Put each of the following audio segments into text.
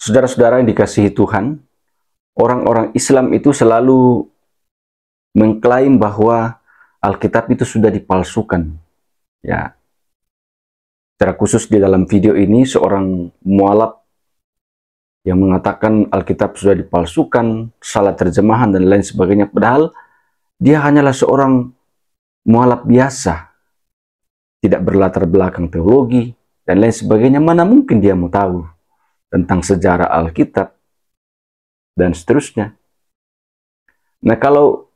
Saudara-saudara yang dikasihi Tuhan, orang-orang Islam itu selalu mengklaim bahwa Alkitab itu sudah dipalsukan. Ya, secara khusus di dalam video ini seorang mualaf yang mengatakan Alkitab sudah dipalsukan, salah terjemahan dan lain sebagainya. Padahal dia hanyalah seorang mualaf biasa, tidak berlatar belakang teologi dan lain sebagainya. Mana mungkin dia mau tahu tentang sejarah Alkitab dan seterusnya. Nah, kalau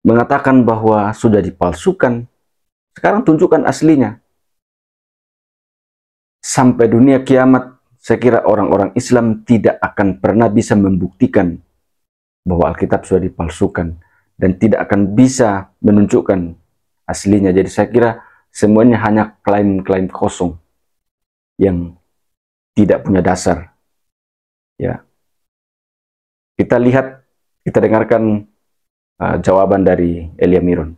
mengatakan bahwa sudah dipalsukan, sekarang tunjukkan aslinya. Sampai dunia kiamat, saya kira orang-orang Islam tidak akan pernah bisa membuktikan bahwa Alkitab sudah dipalsukan dan tidak akan bisa menunjukkan aslinya. Jadi saya kira semuanya hanya klaim-klaim kosong yang tidak punya dasar. Ya, kita lihat, kita dengarkan jawaban dari Elia Miron.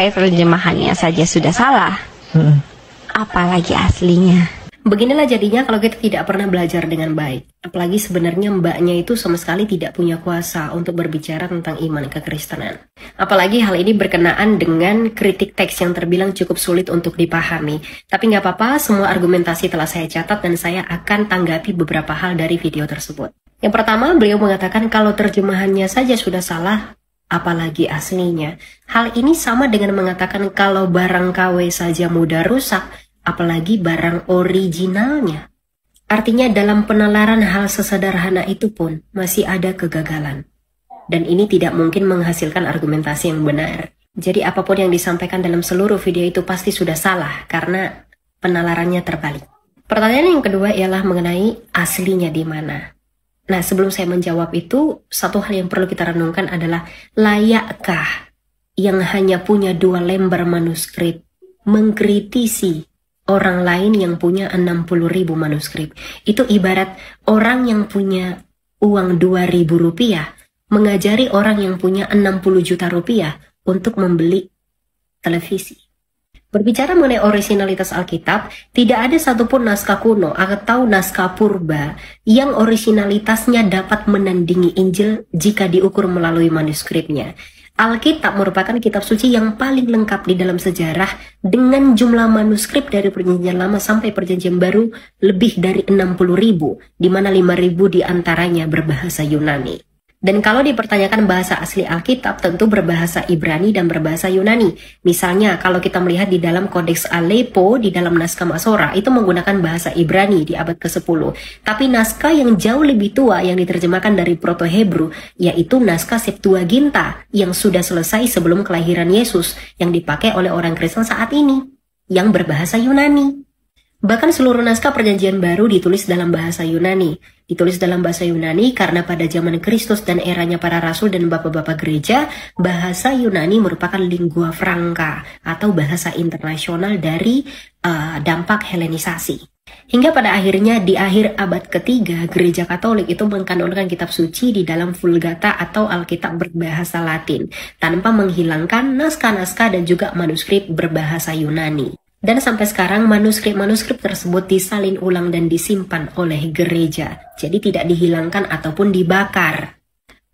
Terjemahannya saja sudah salah, apalagi aslinya. Beginilah jadinya kalau kita tidak pernah belajar dengan baik. Apalagi sebenarnya mbaknya itu sama sekali tidak punya kuasa untuk berbicara tentang iman kekristenan. Apalagi hal ini berkenaan dengan kritik teks yang terbilang cukup sulit untuk dipahami. Tapi nggak apa-apa, semua argumentasi telah saya catat dan saya akan tanggapi beberapa hal dari video tersebut. Yang pertama, beliau mengatakan kalau terjemahannya saja sudah salah, apalagi aslinya. Hal ini sama dengan mengatakan kalau barang KW saja mudah rusak, apalagi barang originalnya. Artinya dalam penalaran hal sesederhana itu pun masih ada kegagalan. Dan ini tidak mungkin menghasilkan argumentasi yang benar. Jadi apapun yang disampaikan dalam seluruh video itu pasti sudah salah karena penalarannya terbalik. Pertanyaan yang kedua ialah mengenai aslinya di mana. Nah, sebelum saya menjawab itu, satu hal yang perlu kita renungkan adalah layakkah yang hanya punya 2 lembar manuskrip mengkritisi orang lain yang punya 60.000 manuskrip? Itu ibarat orang yang punya uang 2.000 rupiah mengajari orang yang punya 60 juta rupiah untuk membeli televisi. Berbicara mengenai originalitas Alkitab, tidak ada satupun naskah kuno atau naskah purba yang originalitasnya dapat menandingi Injil jika diukur melalui manuskripnya. Alkitab merupakan kitab suci yang paling lengkap di dalam sejarah dengan jumlah manuskrip dari Perjanjian Lama sampai Perjanjian Baru lebih dari 60.000, di mana 5.000 diantaranya berbahasa Yunani. Dan kalau dipertanyakan bahasa asli Alkitab, tentu berbahasa Ibrani dan berbahasa Yunani. Misalnya, kalau kita melihat di dalam Kodeks Aleppo, di dalam naskah Masora, itu menggunakan bahasa Ibrani di abad ke-10. Tapi naskah yang jauh lebih tua yang diterjemahkan dari Proto-Hebrew, yaitu naskah Septuaginta, yang sudah selesai sebelum kelahiran Yesus, yang dipakai oleh orang Kristen saat ini, yang berbahasa Yunani. Bahkan seluruh naskah Perjanjian Baru ditulis dalam bahasa Yunani. Ditulis dalam bahasa Yunani karena pada zaman Kristus dan eranya para rasul dan bapak-bapak gereja, bahasa Yunani merupakan lingua franca atau bahasa internasional dari dampak Helenisasi. Hingga pada akhirnya di akhir abad ketiga, gereja Katolik itu mengkanonkan kitab suci di dalam Vulgata atau Alkitab berbahasa Latin, tanpa menghilangkan naskah-naskah dan juga manuskrip berbahasa Yunani. Dan sampai sekarang manuskrip-manuskrip tersebut disalin ulang dan disimpan oleh gereja. Jadi tidak dihilangkan ataupun dibakar.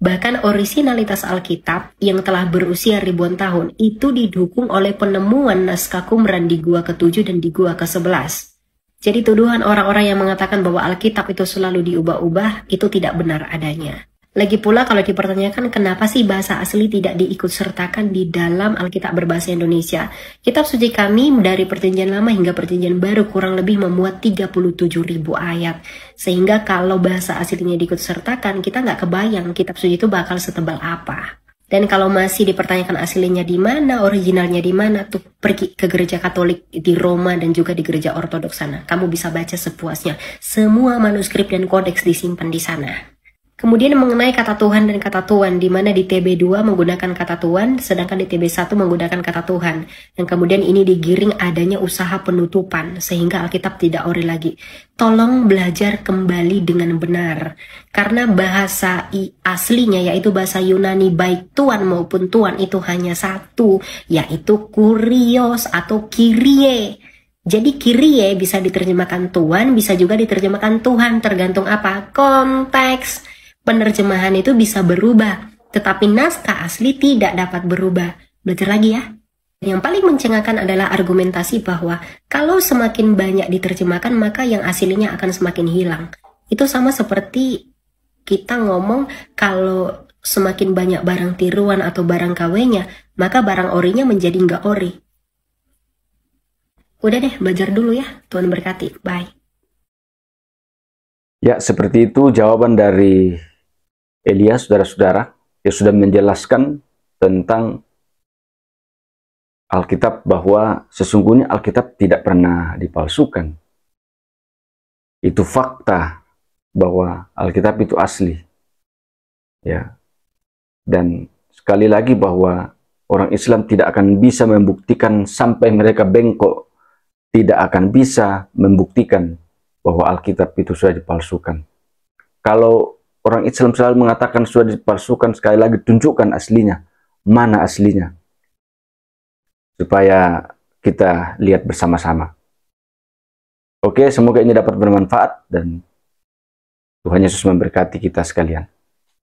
Bahkan originalitas Alkitab yang telah berusia ribuan tahun itu didukung oleh penemuan naskah Qumran di Gua ke-7 dan di Gua ke-11. Jadi tuduhan orang-orang yang mengatakan bahwa Alkitab itu selalu diubah-ubah itu tidak benar adanya. Lagi pula kalau dipertanyakan kenapa sih bahasa asli tidak diikutsertakan di dalam Alkitab berbahasa Indonesia. Kitab suci kami dari Perjanjian Lama hingga Perjanjian Baru kurang lebih memuat 37.000 ayat. Sehingga kalau bahasa aslinya diikutsertakan, kita nggak kebayang kitab suci itu bakal setebal apa. Dan kalau masih dipertanyakan aslinya di mana, originalnya di mana, tuh pergi ke gereja Katolik di Roma dan juga di gereja Ortodoks sana. Kamu bisa baca sepuasnya. Semua manuskrip dan kodeks disimpan di sana. Kemudian mengenai kata Tuhan dan kata Tuhan, di mana di TB2 menggunakan kata Tuhan, sedangkan di TB1 menggunakan kata Tuhan. Dan kemudian ini digiring adanya usaha penutupan, sehingga Alkitab tidak ori lagi. Tolong belajar kembali dengan benar. Karena bahasa aslinya, yaitu bahasa Yunani, baik Tuhan maupun Tuhan itu hanya satu, yaitu kurios atau kirie. Jadi kirie bisa diterjemahkan Tuhan, bisa juga diterjemahkan Tuhan, tergantung apa? Konteks. Penerjemahan itu bisa berubah, tetapi naskah asli tidak dapat berubah. Belajar lagi ya. Yang paling mencengangkan adalah argumentasi bahwa kalau semakin banyak diterjemahkan, maka yang aslinya akan semakin hilang. Itu sama seperti kita ngomong kalau semakin banyak barang tiruan atau barang KW-nya, maka barang orinya menjadi nggak ori. Udah deh, belajar dulu ya. Tuhan berkati. Bye. Ya, seperti itu jawaban dari Elia, saudara-saudara, yang sudah menjelaskan tentang Alkitab, bahwa sesungguhnya Alkitab tidak pernah dipalsukan. Itu fakta bahwa Alkitab itu asli. Ya. Dan sekali lagi bahwa orang Islam tidak akan bisa membuktikan sampai mereka bengkok, tidak akan bisa membuktikan bahwa Alkitab itu sudah dipalsukan. Kalau orang Islam selalu mengatakan sudah dipalsukan, sekali lagi tunjukkan aslinya. Mana aslinya? Supaya kita lihat bersama-sama. Oke, semoga ini dapat bermanfaat dan Tuhan Yesus memberkati kita sekalian.